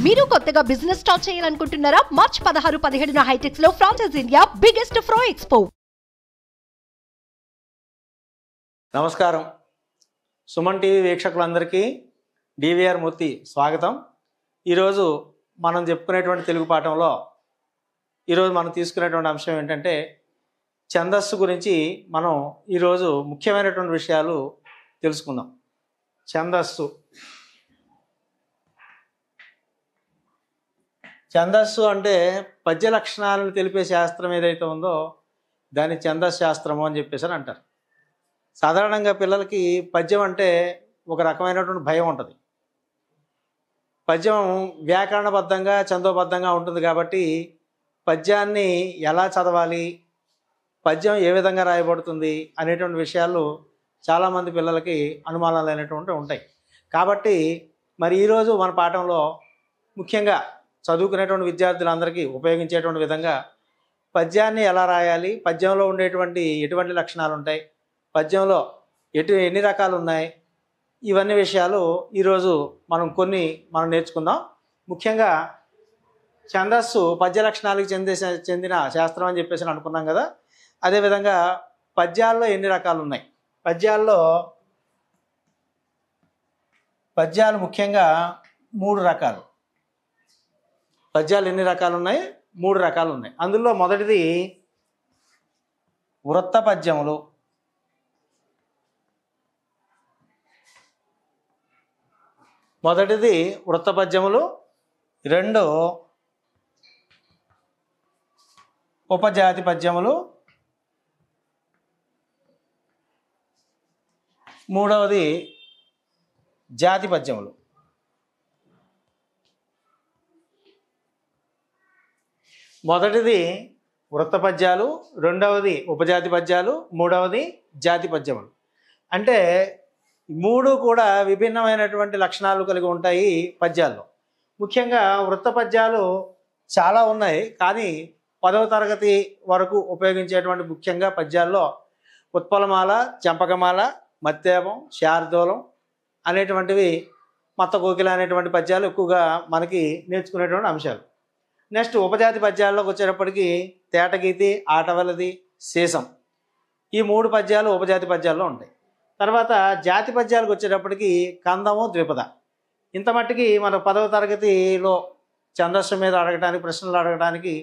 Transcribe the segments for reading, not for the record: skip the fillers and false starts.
మీరు కొత్తగా business start చేయాలనుకుంటున్నారా? మార్చ్ 16, 17 హైటెక్స్ లో ఫ్రాన్సెస్ ఇండియా బిగ్గెస్ట్ ఫ్రో ఎక్స్పో. నమస్కారం. సుమన్ టీవీ వీక్షకులందరికీ డివిఆర్ మూర్తి స్వాగతం. ఈరోజు మనం చెప్పుకునేటువంటి తెలుగు పాఠంలో ఈరోజు మనం తీసుకునేటువంటి అంశం ఏంటంటే ఛందస్సు గురించి మనం ఈరోజు ముఖ్యమైనటువంటి విషయాలు తెలుసుకుందాం. ఛందస్సు అంటే పద్య లక్షణాలను తెలిపే శాస్త్రం ఏదైతే ఉందో దాన్ని ఛందస్ శాస్త్రము అని చెప్పేసి అని అంటారు. సాధారణంగా పిల్లలకి పద్యం అంటే ఒక రకమైనటువంటి భయం ఉంటుంది. పద్యం వ్యాకరణబద్ధంగా ఛందోబద్ధంగా ఉంటుంది కాబట్టి పద్యాన్ని ఎలా చదవాలి, పద్యం ఏ విధంగా రాయబడుతుంది అనేటువంటి విషయాలు చాలామంది పిల్లలకి అనుమానాలు అనేటువంటివి ఉంటాయి. కాబట్టి మరి ఈరోజు మన పాఠంలో ముఖ్యంగా చదువుకునేటువంటి విద్యార్థులందరికీ ఉపయోగించేటువంటి విధంగా పద్యాన్ని ఎలా రాయాలి, పద్యంలో ఉండేటువంటి ఎటువంటి లక్షణాలు ఉంటాయి, పద్యంలో ఎన్ని రకాలు ఉన్నాయి, ఇవన్నీ విషయాలు ఈరోజు మనం నేర్చుకుందాం. ముఖ్యంగా ఛందస్సు పద్య లక్షణాలకు చెందిన శాస్త్రం అని చెప్పేసి అనుకున్నాం కదా. అదేవిధంగా పద్యాల్లో ఎన్ని రకాలు ఉన్నాయి, పద్యాలు ముఖ్యంగా 3 రకాలు. పద్యాలు ఎన్ని రకాలు ఉన్నాయి? 3 రకాలు ఉన్నాయి. అందులో మొదటిది వృత్త పద్యములు, రెండు ఉపజాతి పద్యములు, మూడవది జాతి పద్యములు. మొదటిది వృత్త పద్యాలు, రెండవది ఉపజాతి పద్యాలు, మూడవది జాతి పద్యములు. అంటే 3 కూడా విభిన్నమైనటువంటి లక్షణాలు కలిగి ఉంటాయి పద్యాల్లో. ముఖ్యంగా వృత్త పద్యాలు చాలా ఉన్నాయి, కానీ 10వ తరగతి వరకు ఉపయోగించేటువంటి ముఖ్యంగా పద్యాల్లో ఉత్పలమాల, చంపకమాల, మత్తేపం, శార్దూలం అనేటువంటివి, మత్త కోకిల అనేటువంటి పద్యాలు ఎక్కువగా మనకి నేర్చుకునేటువంటి అంశాలు. నెక్స్ట్ ఉపజాతి పద్యాల్లోకి వచ్చేటప్పటికి తేటగీతి, ఆటవలది, సీసం, ఈ 3 పద్యాలు ఉపజాతి పద్యాల్లో ఉంటాయి. తర్వాత జాతి పద్యాలకు వచ్చేటప్పటికి కందము, ద్విపద. ఇంత మట్టికి మన 10వ తరగతిలో ఛందస్సు మీద ప్రశ్నలు అడగడానికి,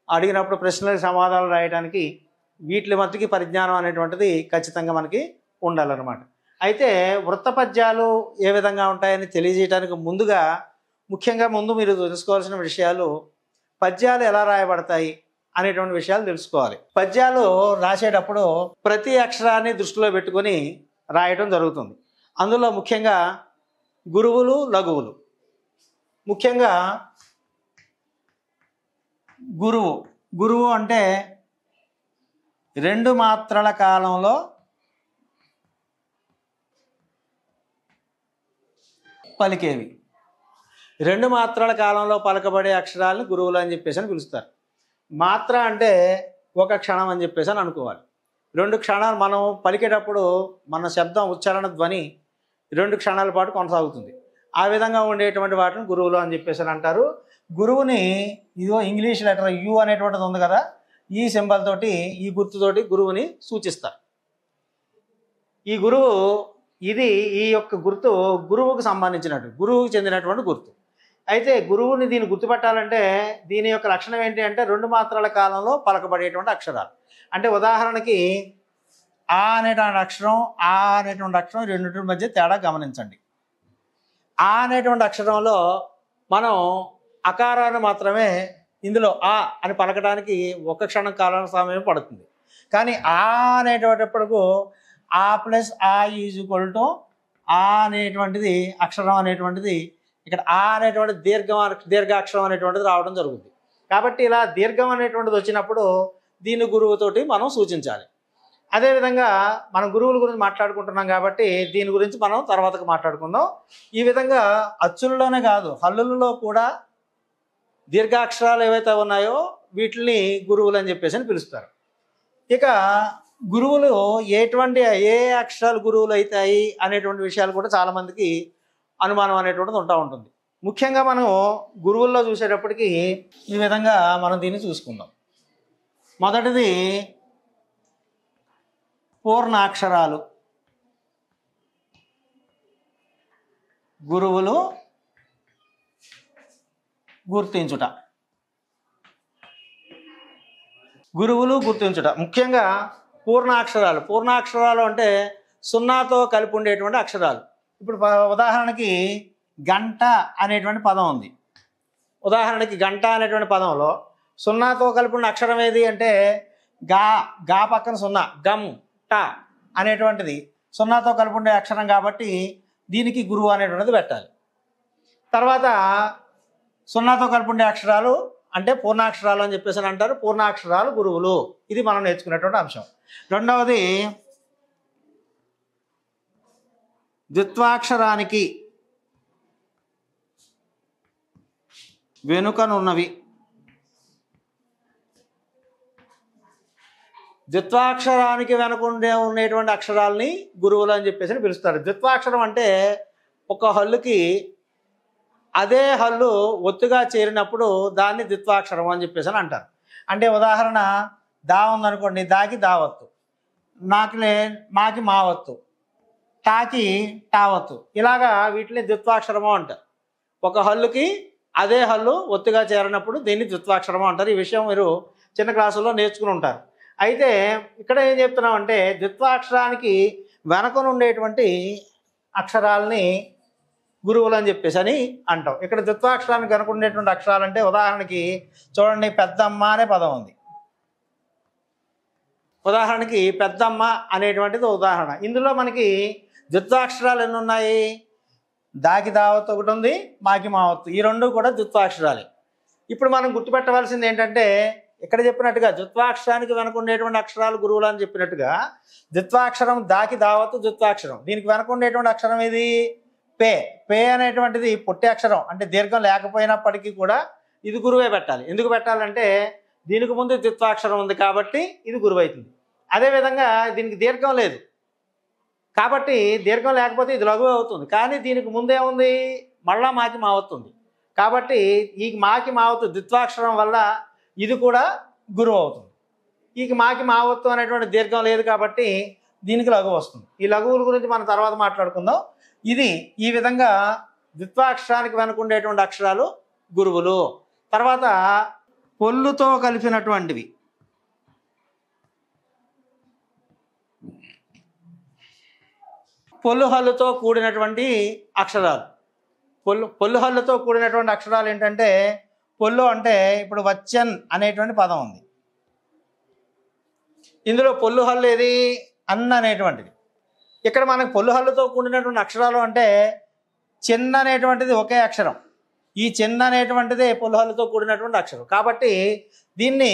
అడిగినప్పుడు ప్రశ్నలకు సమాధానాలు రాయడానికి వీటి మట్టుకి పరిజ్ఞానం అనేటువంటిది ఖచ్చితంగా మనకి ఉండాలన్నమాట. అయితే వృత్త పద్యాలు ఏ విధంగా ఉంటాయని తెలియజేయడానికి ముఖ్యంగా మీరు తెలుసుకోవాల్సిన విషయాలు, పద్యాలు ఎలా రాయబడతాయి అనేటువంటి విషయాలు తెలుసుకోవాలి. పద్యాలు రాసేటప్పుడు ప్రతి అక్షరాన్ని దృష్టిలో పెట్టుకొని రాయటం జరుగుతుంది. అందులో ముఖ్యంగా గురువులు, లఘువులు. ముఖ్యంగా గురువు అంటే 2 మాత్రల కాలంలో పలికేవి. 2 మాత్రల కాలంలో పలకబడే అక్షరాలను గురువులు అని చెప్పేసి అని పిలుస్తారు. మాత్ర అంటే 1 క్షణం అని చెప్పేసి అని అనుకోవాలి. 2 క్షణాలు మనం పలికేటప్పుడు మన శబ్దం, ఉచ్చారణ, ధ్వని 2 క్షణాల పాటు కొనసాగుతుంది. ఆ విధంగా ఉండేటువంటి వాటిని గురువులు అని చెప్పేసి అని అంటారు. గురువుని ఇదో ఇంగ్లీష్ లెటర్ యు అనేటువంటిది ఉంది కదా, ఈ సింబల్ తోటి, ఈ గుర్తుతోటి గురువుని సూచిస్తారు. ఈ యొక్క గుర్తు గురువుకు సంబంధించినట్టు, గురువుకు చెందినటువంటి గుర్తు. అయితే గురువుని దీన్ని గుర్తుపట్టాలంటే దీని యొక్క లక్షణం ఏంటి అంటే 2 మాత్రల కాలంలో పలకబడేటువంటి అక్షరాలు. అంటే ఉదాహరణకి ఆ అనేటువంటి అక్షరం రెండింటి మధ్య తేడా గమనించండి. ఆ అనేటువంటి అక్షరంలో మనం అకారాన్ని మాత్రమే, ఇందులో ఆ అని పలకడానికి 1 క్షణం కాలం సమయం పడుతుంది. కానీ ఆ అనేటప్పటికు ఆ ప్లస్ ఆ ఈజ్ఈక్వల్ టు ఆ అనేటువంటిది అక్షరం అనేటువంటిది ఇక్కడ ఆ అనేటువంటి దీర్ఘాక్షరం అనేటువంటిది రావడం జరుగుతుంది. కాబట్టి ఇలా దీర్ఘం అనేటువంటిది వచ్చినప్పుడు దీని గురువుతోటి మనం సూచించాలి. అదేవిధంగా మనం గురువుల గురించి మాట్లాడుకుంటున్నాం కాబట్టి దీని గురించి మనం తర్వాతకు మాట్లాడుకుందాం. ఈ విధంగా అచ్చులలోనే కాదు, హల్లులలో కూడా దీర్ఘాక్షరాలు ఏవైతే ఉన్నాయో వీటిని గురువులు అని చెప్పేసి అని పిలుస్తారు. ఇక గురువులు ఏ అక్షరాలు గురువులు అవుతాయి అనేటువంటి విషయాలు కూడా చాలామందికి అనుమానం అనేటువంటిది ఉంటుంది. ముఖ్యంగా మనం గురువుల్లో చూసేటప్పటికి ఈ విధంగా మనం దీన్ని చూసుకుందాం. మొదటిది పూర్ణాక్షరాలు. గురువులు గుర్తించుట. గురువులు గుర్తించుట ముఖ్యంగా పూర్ణాక్షరాలు. పూర్ణాక్షరాలు అంటే సున్నాతో కలిపి ఉండేటువంటి అక్షరాలు. ఇప్పుడు ఉదాహరణకి గంట అనేటువంటి పదం ఉంది. ఉదాహరణకి గంట అనేటువంటి పదంలో సున్నాతో కలిపి ఉన్న అక్షరం ఏది అంటే గా. గా పక్కన సున్నా, గమ్ ట అనేటువంటిది సున్నాతో కలిపి ఉండే అక్షరం కాబట్టి దీనికి గురువు అనేటువంటిది పెట్టాలి. తర్వాత సున్నాతో కలిపి ఉండే అక్షరాలు అంటే పూర్ణాక్షరాలు అని చెప్పేసి అంటారు. పూర్ణాక్షరాలు గురువులు. ఇది మనం నేర్చుకునేటువంటి అంశం. రెండవది ద్విత్వాక్షరానికి వెనుకనున్నవి. ద్విత్వాక్షరానికి వెనుకుండే ఉండేటువంటి అక్షరాలని గురువులు అని చెప్పేసి పిలుస్తారు. ద్విత్వాక్షరం అంటే ఒక హల్లుకి అదే హల్లు ఒత్తుగా చేరినప్పుడు దాన్ని ద్విత్వాక్షరం అని చెప్పేసి అంటారు. అంటే ఉదాహరణ దా ఉందనుకోండి, దాకి దావత్తు, మాకి మావత్తు, టాకి టావత్తు, ఇలాగా వీటిని ద్విత్వాక్షరము అంటారు. ఒక హల్లుకి అదే హల్లు ఒత్తుగా చేరినప్పుడు దీన్ని ద్విత్వాక్షరము అంటారు. ఈ విషయం మీరు చిన్న క్లాసుల్లో నేర్చుకుని ఉంటారు. అయితే ఇక్కడ ఏం చెప్తున్నామంటే ద్విత్వాక్షరానికి వెనకనుండేటువంటి అక్షరాలని గురువులు అని చెప్పేసి అని అంటాం. ఇక్కడ ద్విత్వాక్షరానికి వెనకుండేటువంటి అక్షరాలు అంటే ఉదాహరణకి చూడండి, పెద్దమ్మ అనే పదం ఉంది. ఉదాహరణకి పెద్దమ్మ అనేటువంటిది ఉదాహరణ. ఇందులో మనకి ద్విత్వాక్షరాలు ఎన్ని ఉన్నాయి? దాకి దావత్తు ఒకటి ఉంది, మాకి మావత్తు. ఈ రెండు కూడా ద్విత్వాక్షరాలే. ఇప్పుడు మనం గుర్తుపెట్టవలసింది ఏంటంటే ఇక్కడ చెప్పినట్టుగా ద్విత్వాక్షరానికి వెనకుండేటువంటి అక్షరాలు గురువులు అని చెప్పినట్టుగా ద్విత్వాక్షరం దాకి దావత్తు ద్విత్వాక్షరం. దీనికి వెనకుండేటువంటి అక్షరం ఇది పే. పే అనేటువంటిది పొట్టి అక్షరం, అంటే దీర్ఘం లేకపోయినప్పటికీ కూడా ఇది గురువే పెట్టాలి. ఎందుకు పెట్టాలంటే దీనికి ముందు ద్విత్వాక్షరం ఉంది కాబట్టి ఇది గురువు అవుతుంది. అదేవిధంగా దీనికి దీర్ఘం లేదు కాబట్టి దీర్ఘం లేకపోతే ఇది లఘువు అవుతుంది. కానీ దీనికి ముందే ఉంది, మళ్ళా మాకి మావత్తుంది కాబట్టి ఈ మాకి మావత్తు ద్విత్వాక్షరం వల్ల ఇది కూడా గురువు అవుతుంది. ఈ మాకి మావత్తు అనేటువంటి దీర్ఘం లేదు కాబట్టి దీనికి లఘువు వస్తుంది. ఈ లఘువుల గురించి మనం తర్వాత మాట్లాడుకుందాం. ఇది ఈ విధంగా ద్విత్వాక్షరానికి వెనుకుండేటువంటి అక్షరాలు గురువులు. తర్వాత పొల్లుతో కలిపినటువంటివి. పొల్లు హల్లుతో కూడినటువంటి అక్షరాలు. పొల్లు హల్లుతో కూడినటువంటి అక్షరాలు ఏంటంటే పొల్లు అంటే ఇప్పుడు వచ్చన్ అనేటువంటి పదం ఉంది. ఇందులో పొల్లు హల్లు ఏది? అన్న అనేటువంటిది. ఇక్కడ మనకు పొల్లు హల్లుతో కూడినటువంటి అక్షరాలు అంటే చిన్న అనేటువంటిది ఒకే అక్షరం. ఈ చిన్న అనేటువంటిదే పొల్లు హల్లుతో కూడినటువంటి అక్షరం కాబట్టి దీన్ని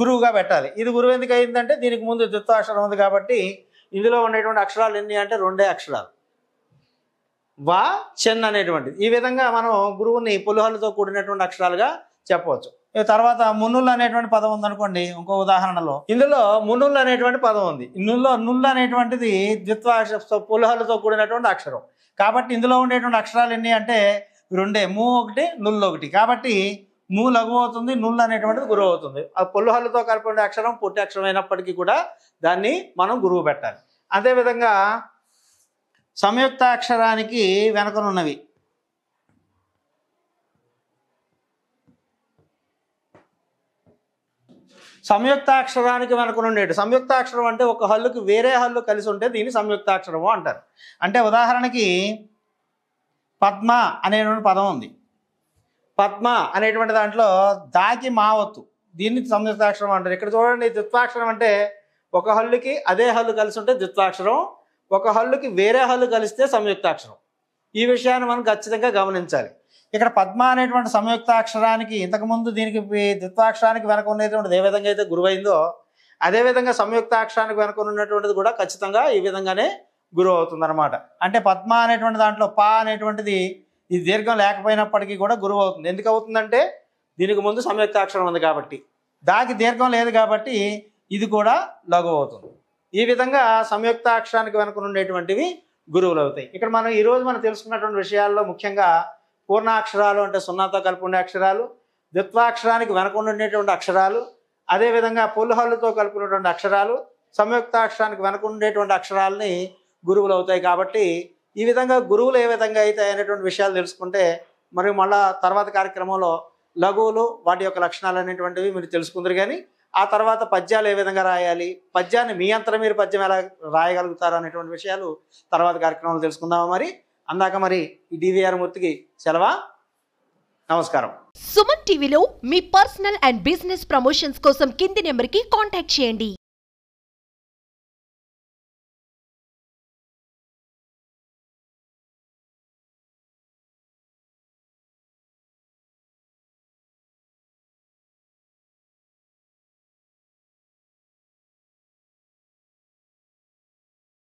గురువుగా పెట్టాలి. ఇది గురువు ఎందుకు అయిందంటే దీనికి ముందు ద్విత్వాక్షరం ఉంది కాబట్టి ఇందులో ఉండేటువంటి అక్షరాలు ఎన్ని అంటే రెండే అక్షరాలు, వా చెన్ అనేటువంటిది. ఈ విధంగా మనం గురువుని పొల్లు హల్లుతో కూడినటువంటి అక్షరాలుగా చెప్పవచ్చు. తర్వాత మున్నులు అనేటువంటి పదం ఉందనుకోండి. ఇంకో ఉదాహరణలో ఇందులో మున్నులు అనేటువంటి పదం ఉంది. ఇందులో నుళ్ళు అనేటువంటిది ద్విత్వాక్షర పొల్లు హల్లుతో కూడినటువంటి అక్షరం కాబట్టి ఇందులో ఉండేటువంటి అక్షరాలు ఎన్ని అంటే రెండే, ము ఒకటి, నుళ్ళు ఒకటి. కాబట్టి ము లఘువు అవుతుంది, నుళ్ళు అనేటువంటిది గురువు అవుతుంది. ఆ పొల్లు హల్లుతో కలిపి ఉండే అక్షరం పొట్టి అక్షరం అయినప్పటికీ కూడా దాన్ని మనం గురువు పెట్టాలి. అదేవిధంగా సంయుక్తాక్షరానికి వెనకనున్నవి. సంయుక్తాక్షరానికి వెనకనుండేటి. సంయుక్తాక్షరం అంటే ఒక హల్లుకి వేరే హల్లు కలిసి ఉంటే దీన్ని సంయుక్తాక్షరము అంటారు. అంటే ఉదాహరణకి పద్మ అనేటువంటి పదం ఉంది. పద్మ అనేటువంటి దాంట్లో దాకి మావత్తు, దీన్ని సంయుక్తాక్షరం అంటారు. ఇక్కడ చూడండి, ద్విత్వాక్షరం అంటే ఒక హల్లుకి అదే హల్లు కలిసి ఉంటే ద్విత్వాక్షరం, ఒక హల్లుకి వేరే హల్లు కలిస్తే సంయుక్తాక్షరం. ఈ విషయాన్ని మనం ఖచ్చితంగా గమనించాలి. ఇక్కడ పద్మ అనేటువంటి సంయుక్తాక్షరానికి ఇంతకుముందు దీనికి ద్విత్వాక్షరానికి వెనక ఉన్నటువంటిది ఏ విధంగా అయితే గురువైందో అదేవిధంగా సంయుక్తాక్షరానికి వెనక ఉన్నటువంటిది కూడా ఖచ్చితంగా ఈ విధంగానే గురువు అవుతుంది అనమాట. అంటే పద్మ అనేటువంటి దాంట్లో పా అనేటువంటిది ఈ దీర్ఘం లేకపోయినప్పటికీ కూడా గురువు అవుతుంది. ఎందుకు అవుతుందంటే దీనికి ముందు సంయుక్తాక్షరం ఉంది కాబట్టి. దానికి దీర్ఘం లేదు కాబట్టి ఇది కూడా లఘువు అవుతుంది. ఈ విధంగా సంయుక్తాక్షరానికి వెనుక ఉండేటువంటివి గురువులు అవుతాయి. ఇక్కడ మనం ఈరోజు మనం తెలుసుకున్నటువంటి విషయాల్లో ముఖ్యంగా పూర్ణాక్షరాలు అంటే సున్నాతో కలిపి ఉండే అక్షరాలు, ద్విత్వాక్షరానికి వెనకుండా ఉండేటువంటి అక్షరాలు, అదేవిధంగా పుల్హల్లుతో కలిపినటువంటి అక్షరాలు, సంయుక్తాక్షరానికి వెనక ఉండేటువంటి అక్షరాలని గురువులు అవుతాయి. కాబట్టి ఈ విధంగా గురువులు ఏ విధంగా అవుతాయి అనేటువంటి విషయాలు తెలుసుకుంటే మరి మళ్ళా తర్వాత కార్యక్రమంలో లఘువులు వాటి యొక్క లక్షణాలు అనేటువంటివి మీరు తెలుసుకుందరు. కానీ ఆ తర్వాత పద్యాలు ఏ విధంగా రాయాలి, పద్యాన్ని మీ అంతరం మీరు పద్యం ఎలా రాయగలుగుతారు అనేటువంటి విషయాలు తర్వాత కార్యక్రమంలో తెలుసుకుందామా. మరి అందాక మరి ఈ డివిఆర్ మూర్తికి సెలవా. నమస్కారం. సుమన్ టీవీలో మీ పర్సనల్ అండ్ బిజినెస్ ప్రమోషన్స్ కోసం కింది నెంబర్కి కాంటాక్ట్ చేయండి.